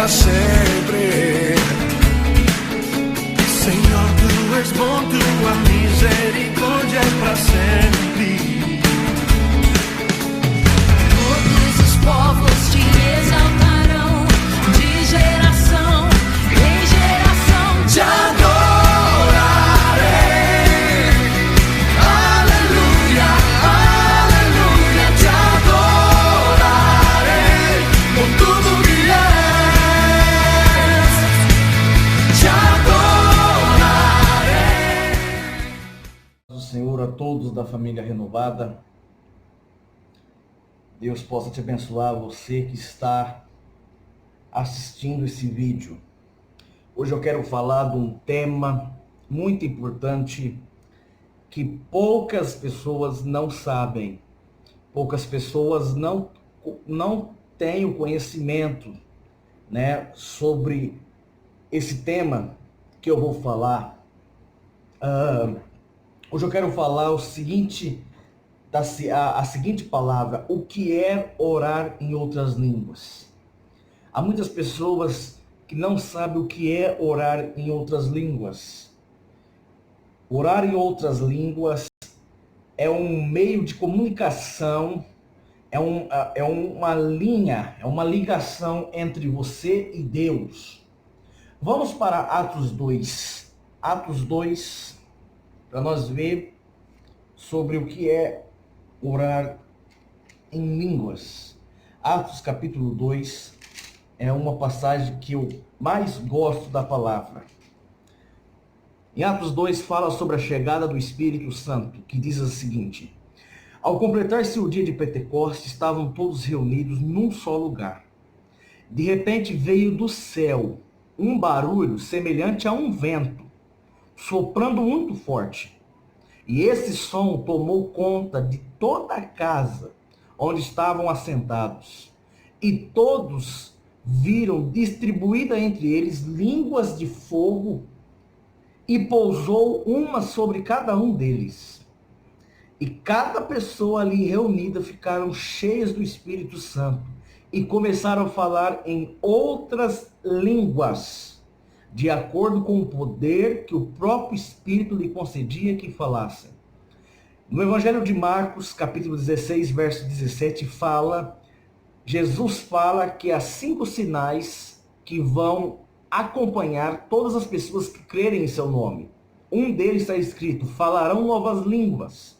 para sempre. Senhor, tu és bom, tua misericórdia é para sempre. Todos os povos te exaltarão, de geração em geração te adorarei. Aleluia, aleluia, te adorarei por tudo que és, te adorarei. O Senhor a todos da família renovada. Deus possa te abençoar, você que está assistindo esse vídeo. Hoje eu quero falar de um tema muito importante que poucas pessoas não sabem. Poucas pessoas não têm o conhecimento, né, sobre esse tema que eu vou falar. Hoje eu quero falar o seguinte, a seguinte palavra: o que é orar em outras línguas? Há muitas pessoas que não sabem o que é orar em outras línguas. Orar em outras línguas é um meio de comunicação, é uma linha, é uma ligação entre você e Deus. Vamos para Atos 2. Atos 2, para nós ver sobre o que é orar em línguas. Atos capítulo 2 é uma passagem que eu mais gosto da palavra. Em Atos 2 fala sobre a chegada do Espírito Santo, que diz o seguinte: ao completar-se o dia de Pentecostes, estavam todos reunidos num só lugar. De repente veio do céu um barulho semelhante a um vento, soprando muito forte. E esse som tomou conta de toda a casa onde estavam assentados. E todos viram distribuída entre eles línguas de fogo, e pousou uma sobre cada um deles. E cada pessoa ali reunida ficaram cheias do Espírito Santo e começaram a falar em outras línguas, de acordo com o poder que o próprio Espírito lhe concedia que falassem. No Evangelho de Marcos, capítulo 16, verso 17, Jesus fala que há 5 sinais que vão acompanhar todas as pessoas que crerem em seu nome. Um deles está escrito: falarão novas línguas.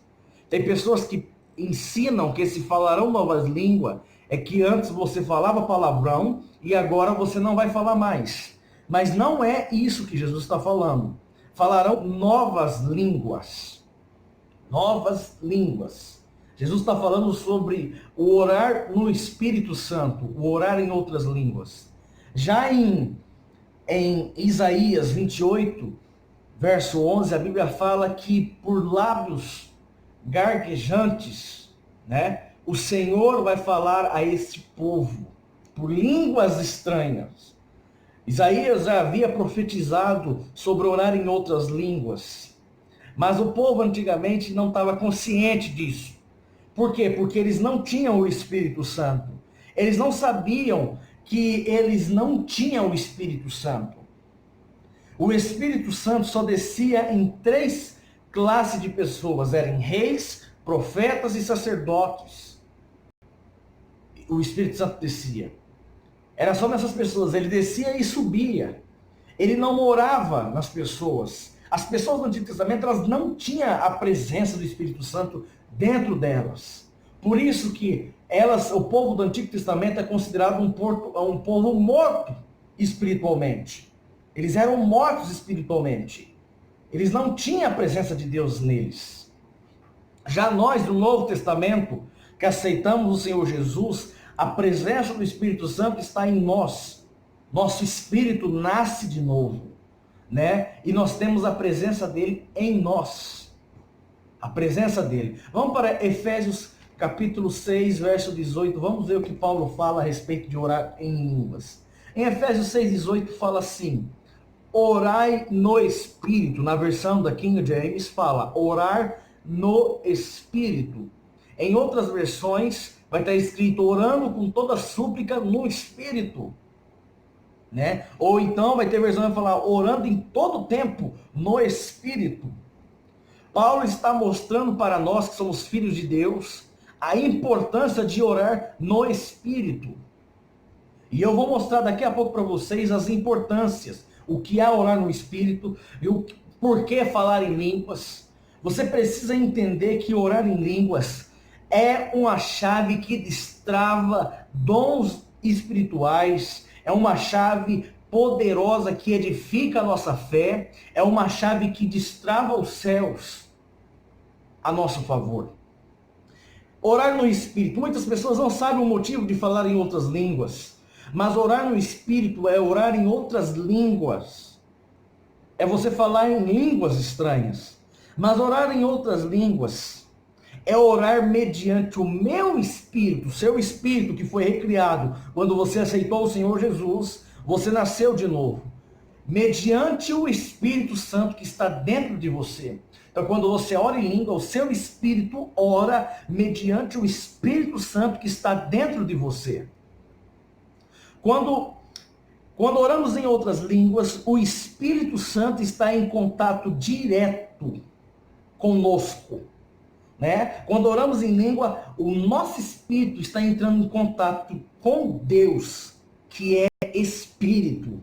Tem pessoas que ensinam que esse falarão novas línguas é que antes você falava palavrão e agora você não vai falar mais. Mas não é isso que Jesus está falando. Falarão novas línguas. Novas línguas. Jesus está falando sobre o orar no Espírito Santo, o orar em outras línguas. Já em Isaías 28, verso 11, a Bíblia fala que por lábios gaguejantes, né, o Senhor vai falar a este povo, por línguas estranhas. Isaías já havia profetizado sobre orar em outras línguas, mas o povo antigamente não estava consciente disso. Por quê? Porque eles não tinham o Espírito Santo. Eles não sabiam que eles não tinham o Espírito Santo. O Espírito Santo só descia em 3 classes de pessoas: eram reis, profetas e sacerdotes. O Espírito Santo descia. Era só nessas pessoas. Ele descia e subia. Ele não morava nas pessoas. As pessoas do Antigo Testamento, elas não tinham a presença do Espírito Santo dentro delas. Por isso que o povo do Antigo Testamento é considerado um povo morto espiritualmente. Eles eram mortos espiritualmente. Eles não tinham a presença de Deus neles. Já nós, do Novo Testamento, que aceitamos o Senhor Jesus, a presença do Espírito Santo está em nós. Nosso espírito nasce de novo, né? E nós temos a presença dele em nós. A presença dele. Vamos para Efésios capítulo 6, verso 18. Vamos ver o que Paulo fala a respeito de orar em línguas. Em Efésios 6, 18 fala assim: orai no Espírito. Na versão da King James fala orar no Espírito. Em outras versões vai estar escrito orando com toda súplica no Espírito. né? Ou então vai ter versão que vai falar orando em todo tempo no Espírito. Paulo está mostrando para nós que somos filhos de Deus a importância de orar no Espírito. E eu vou mostrar daqui a pouco para vocês as importâncias, o que é orar no Espírito e o porquê falar em línguas. Você precisa entender que orar em línguas é uma chave que destrava dons espirituais, é uma chave poderosa que edifica a nossa fé, é uma chave que destrava os céus a nosso favor. Orar no Espírito, muitas pessoas não sabem o motivo de falar em outras línguas, mas orar no Espírito é orar em outras línguas, é você falar em línguas estranhas, mas orar em outras línguas é orar mediante o meu espírito, seu espírito que foi recriado quando você aceitou o Senhor Jesus, você nasceu de novo, mediante o Espírito Santo que está dentro de você. Então, quando você ora em língua, o seu espírito ora mediante o Espírito Santo que está dentro de você. Quando oramos em outras línguas, o Espírito Santo está em contato direto conosco, né? Quando oramos em língua, o nosso espírito está entrando em contato com Deus, que é Espírito.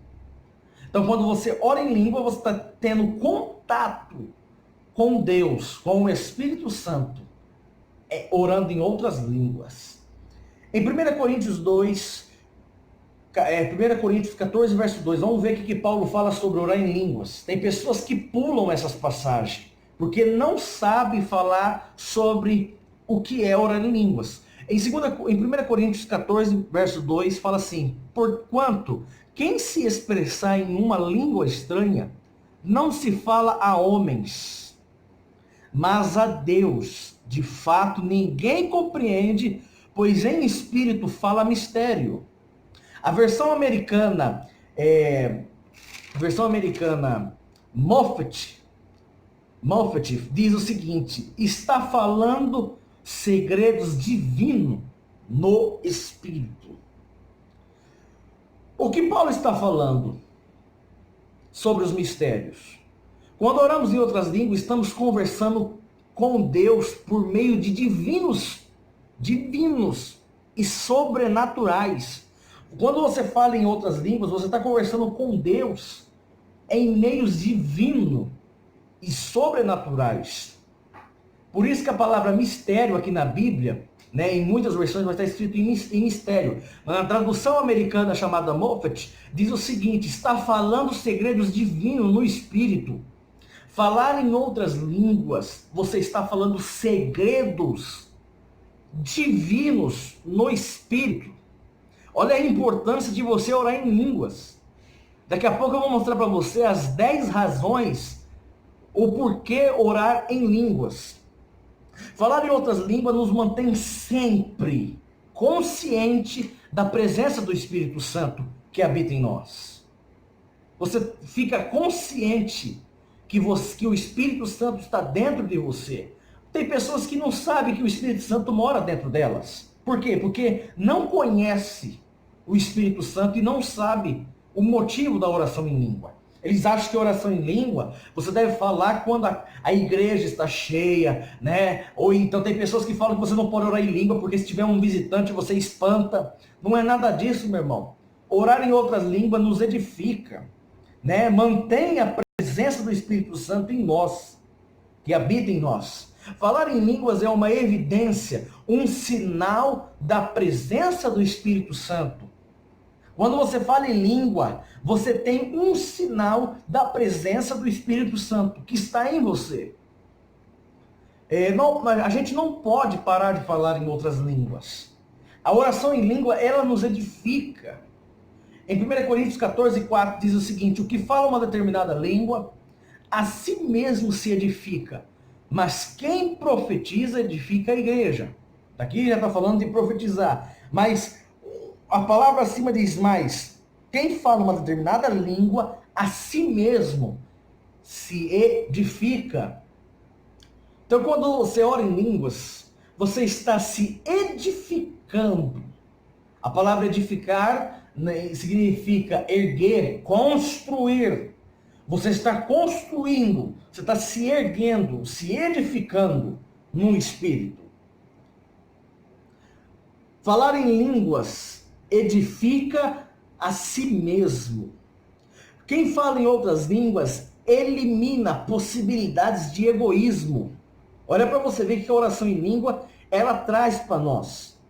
Então, quando você ora em língua, você está tendo contato com Deus, com o Espírito Santo, orando em outras línguas. Em 1 Coríntios 2, 1 Coríntios 14, verso 2, vamos ver o que Paulo fala sobre orar em línguas. Tem pessoas que pulam essas passagens, porque não sabem falar sobre o que é orar em línguas. Em 1 Coríntios 14, verso 2, fala assim: porquanto, quem se expressar em uma língua estranha, não se fala a homens, mas a Deus. De fato, ninguém compreende, pois em espírito fala mistério. A versão americana, Moffat diz o seguinte: está falando segredos divinos no Espírito. O que Paulo está falando sobre os mistérios? Quando oramos em outras línguas, estamos conversando com Deus por meio de divinos e sobrenaturais. Quando você fala em outras línguas, você está conversando com Deus em meios divinos e sobrenaturais. Por isso que a palavra mistério aqui na Bíblia, né, em muitas versões vai estar escrito em mistério. Na tradução americana chamada Moffat, diz o seguinte: está falando segredos divinos no Espírito. Falar em outras línguas, você está falando segredos divinos no Espírito. Olha a importância de você orar em línguas. Daqui a pouco eu vou mostrar para você as 10 razões, o porquê orar em línguas. Falar em outras línguas nos mantém sempre consciente da presença do Espírito Santo que habita em nós. Você fica consciente que o Espírito Santo está dentro de você. Tem pessoas que não sabem que o Espírito Santo mora dentro delas. Por quê? Porque não conhece o Espírito Santo e não sabe o motivo da oração em língua. Eles acham que oração em língua, você deve falar quando a igreja está cheia, né? Ou então tem pessoas que falam que você não pode orar em língua, porque se tiver um visitante você espanta. Não é nada disso, meu irmão. Orar em outras línguas nos edifica, né? Mantém a presença do Espírito Santo em nós, que habita em nós. Falar em línguas é uma evidência, um sinal da presença do Espírito Santo. Quando você fala em língua, você tem um sinal da presença do Espírito Santo que está em você. A gente não pode parar de falar em outras línguas. A oração em língua, ela nos edifica. Em 1 Coríntios 14, 4 diz o seguinte: o que fala uma determinada língua, a si mesmo se edifica, mas quem profetiza edifica a igreja. Aqui já está falando de profetizar, mas a palavra acima diz mais: quem fala uma determinada língua, a si mesmo se edifica. Então, quando você ora em línguas, você está se edificando A palavra edificar, né, significa erguer, construir. Você está construindo, você está se erguendo, se edificando no Espírito. Falar em línguas edifica a si mesmo. Quem fala em outras línguas elimina possibilidades de egoísmo. Olha para você ver que a oração em língua, ela traz para nós.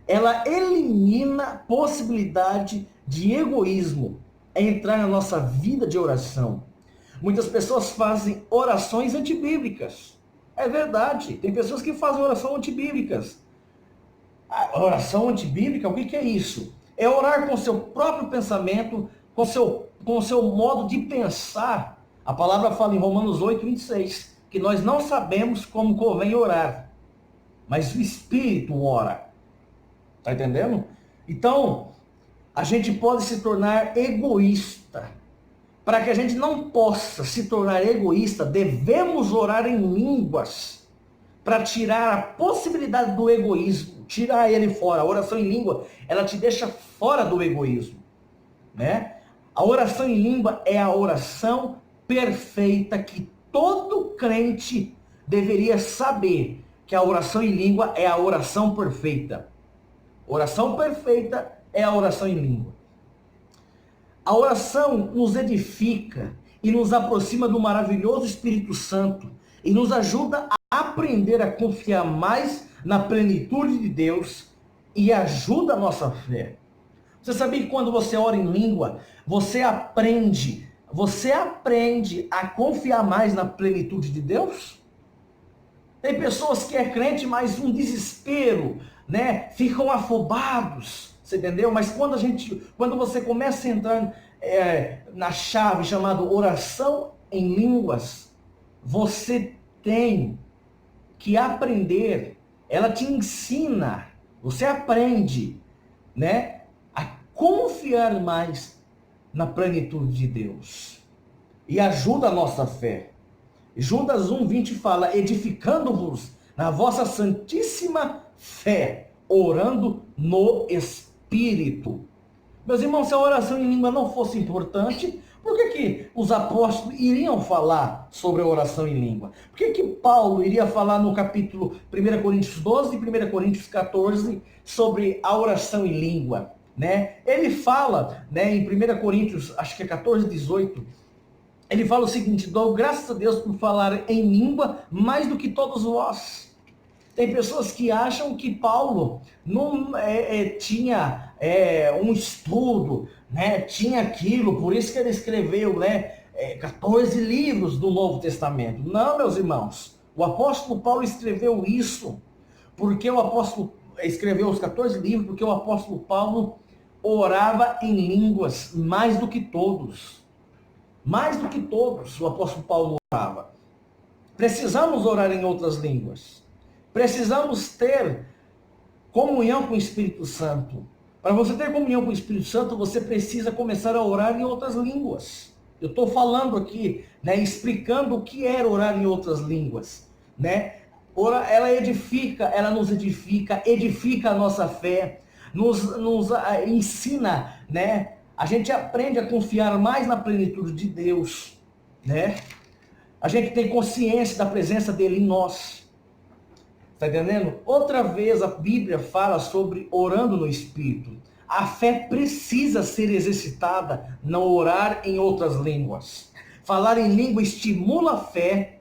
Ela elimina possibilidade de egoísmo. É entrar na nossa vida de oração. Muitas pessoas fazem orações antibíblicas. É verdade, tem pessoas que fazem oração antibíblicas. A oração antibíblica, o que é isso? É orar com o seu próprio pensamento, com o seu modo de pensar. A palavra fala em Romanos 8:26, que nós não sabemos como convém orar, mas o Espírito ora. Está entendendo? Então, a gente pode se tornar egoísta. Para que a gente não possa se tornar egoísta, devemos orar em línguas para tirar a possibilidade do egoísmo, tirar ele fora. A oração em língua, ela te deixa fora do egoísmo, né? A oração em língua é a oração perfeita que todo crente deveria saber, que a oração em língua é a oração perfeita. Oração perfeita é a oração em língua. A oração nos edifica e nos aproxima do maravilhoso Espírito Santo e nos ajuda a aprender a confiar mais na plenitude de Deus e ajuda a nossa fé. Você sabia que quando você ora em língua, você aprende a confiar mais na plenitude de Deus? Tem pessoas que é crente, mas um desespero, né? Ficam afobados. Você entendeu? Mas quando você começa a entrar na chave chamada oração em línguas, você tem que aprender. Ela te ensina, você aprende, né, a confiar mais na plenitude de Deus. E ajuda a nossa fé. Judas 1:20 fala: edificando-vos na vossa santíssima fé, orando no Espírito. Meus irmãos, se a oração em língua não fosse importante, por que os apóstolos iriam falar sobre a oração em língua? Por que Paulo iria falar no capítulo 1 Coríntios 12 e 1 Coríntios 14 sobre a oração em língua? Né? Ele fala, né, em 1 Coríntios, acho que é 14:18, ele fala o seguinte: dou graças a Deus por falar em língua mais do que todos vós. Tem pessoas que acham que Paulo não tinha um estudo, né? Tinha aquilo, por isso que ele escreveu, né, 14 livros do Novo Testamento. Não, meus irmãos, o apóstolo Paulo escreveu isso, porque o apóstolo escreveu os 14 livros, porque o apóstolo Paulo orava em línguas mais do que todos. Mais do que todos, o apóstolo Paulo orava. Precisamos orar em outras línguas. Precisamos ter comunhão com o Espírito Santo. Para você ter comunhão com o Espírito Santo, você precisa começar a orar em outras línguas. Eu estou falando aqui, né, explicando o que é orar em outras línguas, né? Ela edifica, ela nos edifica a nossa fé, nos ensina, né? A gente aprende a confiar mais na plenitude de Deus, né? A gente tem consciência da presença dele em nós. Está entendendo? Outra vez a Bíblia fala sobre orando no Espírito. A fé precisa ser exercitada no orar em outras línguas. Falar em língua estimula a fé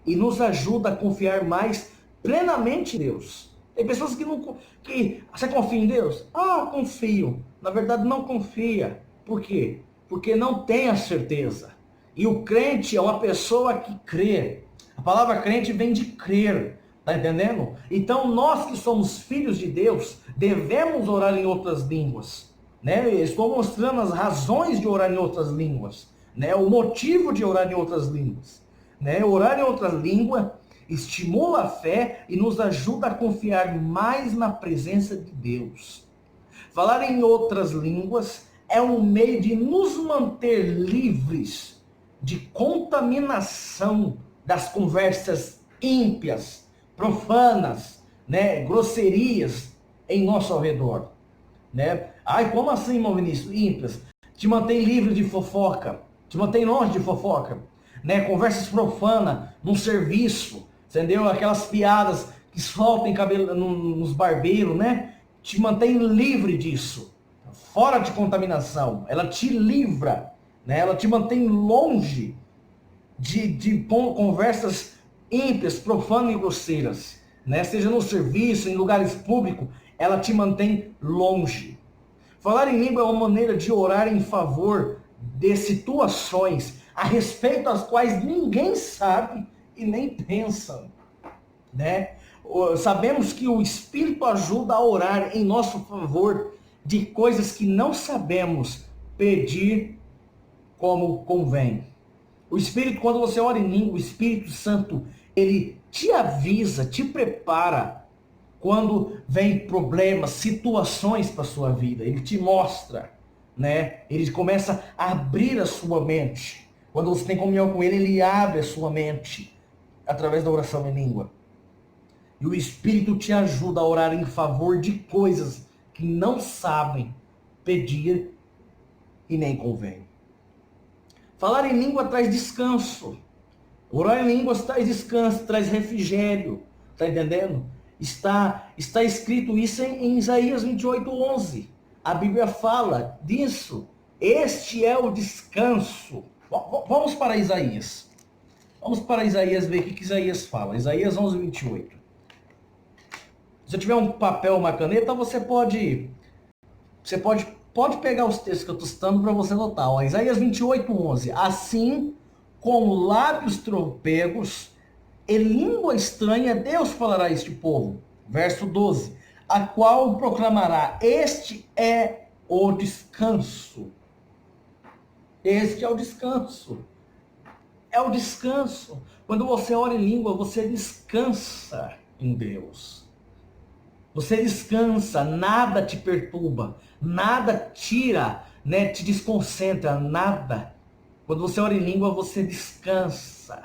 e nos ajuda a confiar mais plenamente em Deus. Tem pessoas que você confia em Deus? Ah, confio. Na verdade não confia. Por quê? Porque não tem a certeza. E o crente é uma pessoa que crê. A palavra crente vem de crer, tá entendendo? Então nós que somos filhos de Deus, devemos orar em outras línguas, né? Eu estou mostrando as razões de orar em outras línguas, né? O motivo de orar em outras línguas, né? Orar em outra língua estimula a fé e nos ajuda a confiar mais na presença de Deus. Falar em outras línguas é um meio de nos manter livres de contaminação das conversas ímpias, profanas, né, grosserias em nosso ao redor, né? Ai, como assim, irmão Vinícius? Ímpias. Te mantém livre de fofoca, te mantém longe de fofoca, né? Conversas profanas num serviço, entendeu? Aquelas piadas que soltam em cabelo, nos barbeiros, né? Te mantém livre disso, fora de contaminação. Ela te livra, né? Ela te mantém longe de conversas ímpias, profanas e grosseiras, né? Seja no serviço, em lugares públicos, ela te mantém longe. Falar em língua é uma maneira de orar em favor de situações a respeito das quais ninguém sabe e nem pensa, né? Sabemos que o Espírito ajuda a orar em nosso favor de coisas que não sabemos pedir como convém. O Espírito, quando você ora em língua, o Espírito Santo, ele te avisa, te prepara quando vem problemas, situações para a sua vida. Ele te mostra, né? Ele começa a abrir a sua mente. Quando você tem comunhão com ele, ele abre a sua mente através da oração em língua. E o Espírito te ajuda a orar em favor de coisas que não sabem pedir e nem convém. Falar em língua traz descanso. Orar em línguas traz descanso, traz refrigério. Está entendendo? Está escrito isso em Isaías 28:11. A Bíblia fala disso. Este é o descanso. Vamos para Isaías. Vamos para Isaías ver o que Isaías fala. Isaías 11:28. Se você tiver um papel, uma caneta, você pode pegar os textos que eu estou citando para você notar. Ó, Isaías 28:11. Assim, com lábios tropegos e língua estranha, Deus falará a este povo. Verso 12. A qual proclamará: este é o descanso. Este é o descanso. É o descanso. Quando você ora em língua, você descansa em Deus. Você descansa, nada te perturba, nada tira, né, te desconcentra, nada. Quando você ora em língua, você descansa.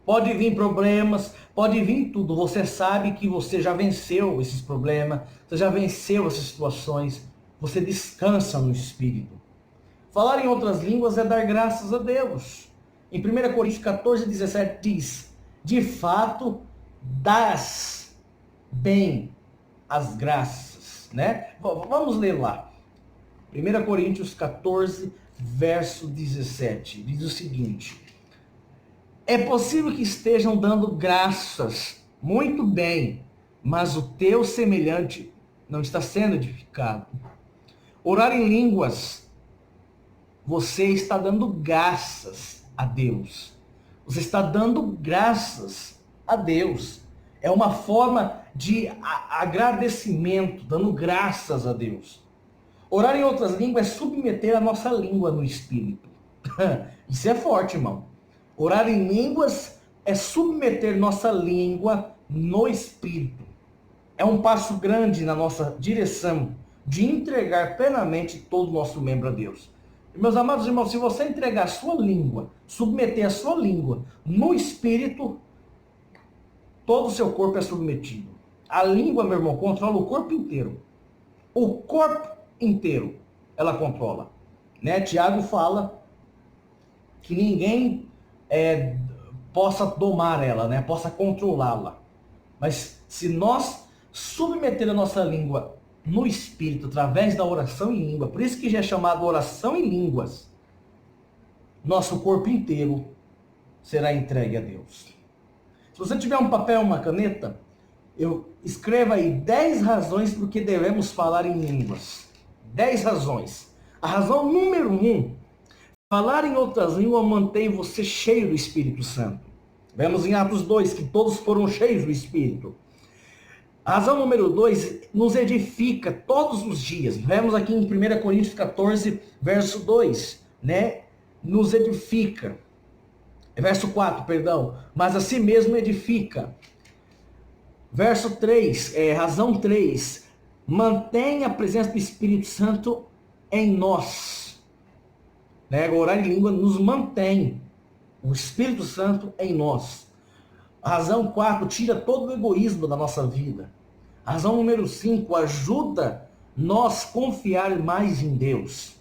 Pode vir problemas, pode vir tudo. Você sabe que você já venceu esses problemas, você já venceu essas situações. Você descansa no Espírito. Falar em outras línguas é dar graças a Deus. Em 1 Coríntios 14:17 diz: de fato, dás bem as graças, né? Vamos ler lá. 1 Coríntios 14, verso 17. Diz o seguinte: é possível que estejam dando graças muito bem, mas o teu semelhante não está sendo edificado. Orar em línguas, você está dando graças a Deus. Você está dando graças a Deus. É uma forma de agradecimento, dando graças a Deus. Orar em outras línguas é submeter a nossa língua no Espírito. Isso é forte, irmão. Orar em línguas é submeter nossa língua no Espírito. É um passo grande na nossa direção de entregar plenamente todo o nosso membro a Deus. E, meus amados irmãos, se você entregar a sua língua, submeter a sua língua no Espírito, todo o seu corpo é submetido. A língua, meu irmão, controla o corpo inteiro. O corpo inteiro ela controla. Né? Tiago fala que ninguém possa domar ela, né? Possa controlá-la. Mas se nós submeter a nossa língua no Espírito, através da oração em língua, por isso que já é chamado oração em línguas, nosso corpo inteiro será entregue a Deus. Se você tiver um papel, uma caneta, escreva aí 10 razões por que devemos falar em línguas. 10 razões. A razão número 1, falar em outras línguas mantém você cheio do Espírito Santo. Vemos em Atos 2 que todos foram cheios do Espírito. A razão número 2, nos edifica todos os dias. Vemos aqui em 1 Coríntios 14, verso 2, né? Nos edifica. Verso 4, perdão. Mas a si mesmo edifica. Verso 3, razão 3. Mantém a presença do Espírito Santo em nós. Né? Orar em língua nos mantém o Espírito Santo em nós. A razão 4, tira todo o egoísmo da nossa vida. Razão número 5, ajuda nós confiar mais em Deus.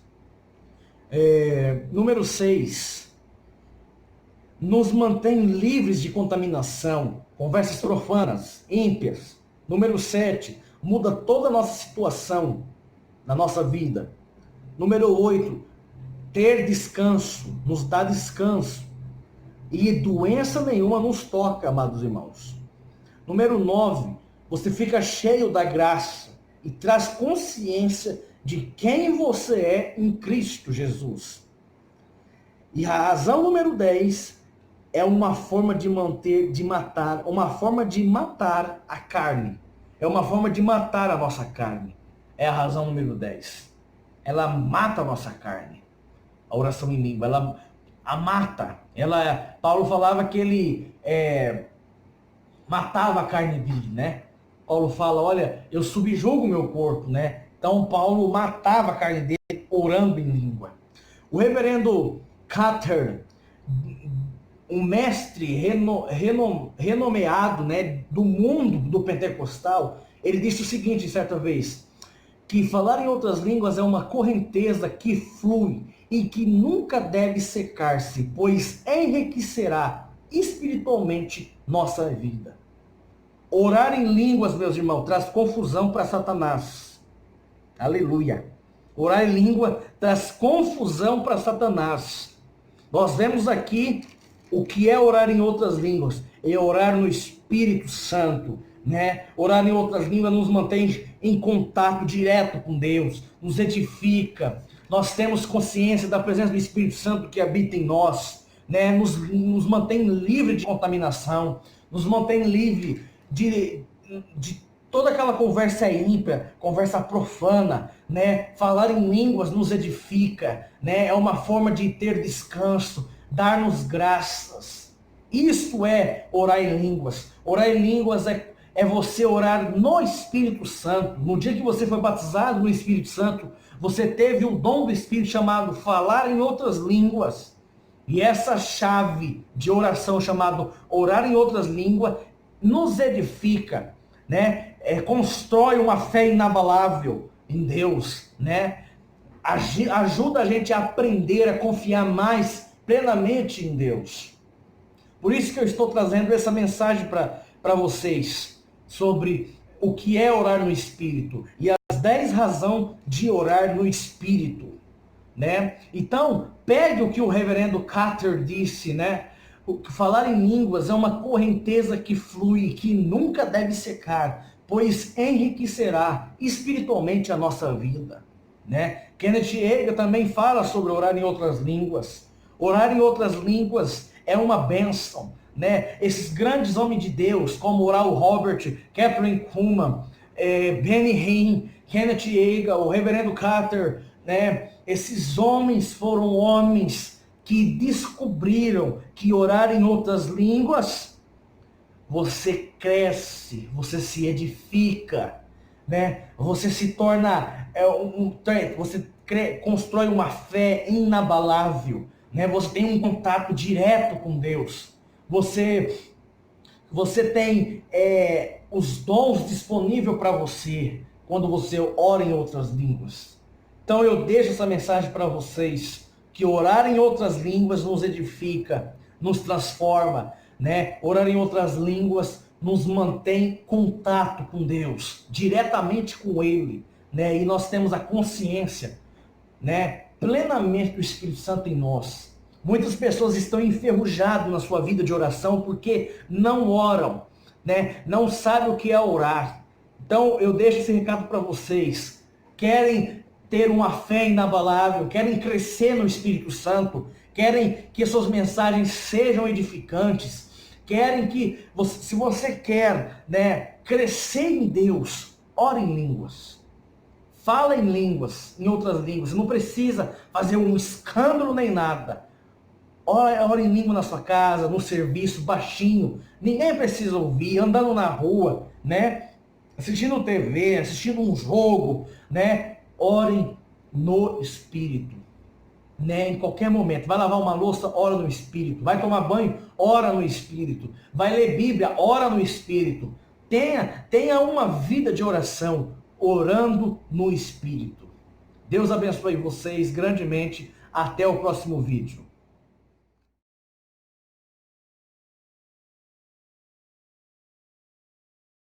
Número 6, nos mantém livres de contaminação, conversas profanas, ímpias. Número 7, muda toda a nossa situação na nossa vida. Número 8, ter descanso, nos dá descanso. E doença nenhuma nos toca, amados irmãos. Número 9, você fica cheio da graça e traz consciência de quem você é em Cristo Jesus. E a razão número 10 é uma forma uma forma de matar a carne. É uma forma de matar a nossa carne. É a razão número 10. Ela mata a nossa carne. A oração em língua, ela a mata. Paulo falava que ele matava a carne dele, né? Paulo fala, olha, eu subjugo o meu corpo, né? Então Paulo matava a carne dele orando em língua. O reverendo Carter, um mestre renomeado, né, do mundo do pentecostal, ele disse o seguinte certa vez, que falar em outras línguas é uma correnteza que flui e que nunca deve secar-se, pois enriquecerá espiritualmente nossa vida. Orar em línguas, meus irmãos, traz confusão para Satanás. Aleluia. Orar em língua traz confusão para Satanás. Nós vemos aqui o que é orar em outras línguas. É orar no Espírito Santo, né? Orar em outras línguas nos mantém em contato direto com Deus, nos edifica. Nós temos consciência da presença do Espírito Santo que habita em nós, né? Nos mantém livre de contaminação, nos mantém livre de toda aquela conversa ímpia, conversa profana, né? Falar em línguas nos edifica, né? É uma forma de ter descanso, dar-nos graças. Isso é orar em línguas. Orar em línguas é você orar no Espírito Santo. No dia que você foi batizado no Espírito Santo, você teve o dom do Espírito chamado falar em outras línguas. E essa chave de oração chamada orar em outras línguas nos edifica, né? Constrói uma fé inabalável em Deus, né? Ajuda a gente a aprender a confiar mais plenamente em Deus. Por isso que eu estou trazendo essa mensagem para vocês sobre o que é orar no Espírito e as 10 razões de orar no Espírito, né? Então, pegue o que o reverendo Carter disse, né? Falar em línguas é uma correnteza que flui, que nunca deve secar, pois enriquecerá espiritualmente a nossa vida, né? Kenneth Hagin também fala sobre orar em outras línguas. Orar em outras línguas é uma bênção, né? Esses grandes homens de Deus, como Oral Robert, Catherine Kuhlman, Benny Hinn, Kenneth Hagin, o reverendo Carter, né? Esses homens foram homens que descobriram que orar em outras línguas, você cresce, você se edifica, né? Você se torna, você constrói uma fé inabalável, né? Você tem um contato direto com Deus. Você tem os dons disponíveis para você quando você ora em outras línguas. Então eu deixo essa mensagem para vocês, que orar em outras línguas nos edifica, nos transforma, né? Orar em outras línguas nos mantém em contato com Deus, diretamente com Ele, né? E nós temos a consciência, né, plenamente do Espírito Santo em nós. Muitas pessoas estão enferrujadas na sua vida de oração porque não oram, né? Não sabem o que é orar. Então eu deixo esse recado para vocês. Querem ter uma fé inabalável, querem crescer no Espírito Santo, querem que suas mensagens sejam edificantes, querem que, se você quer, né, crescer em Deus, ore em línguas. Fala em línguas, em outras línguas. Você não precisa fazer um escândalo nem nada. Ore em língua na sua casa, no serviço, baixinho. Ninguém precisa ouvir, andando na rua, né? Assistindo TV, assistindo um jogo, né? Orem no Espírito, né? Em qualquer momento. Vai lavar uma louça, ora no Espírito. Vai tomar banho, ora no Espírito. Vai ler Bíblia, ora no Espírito. Tenha uma vida de oração, orando no Espírito. Deus abençoe vocês grandemente. Até o próximo vídeo.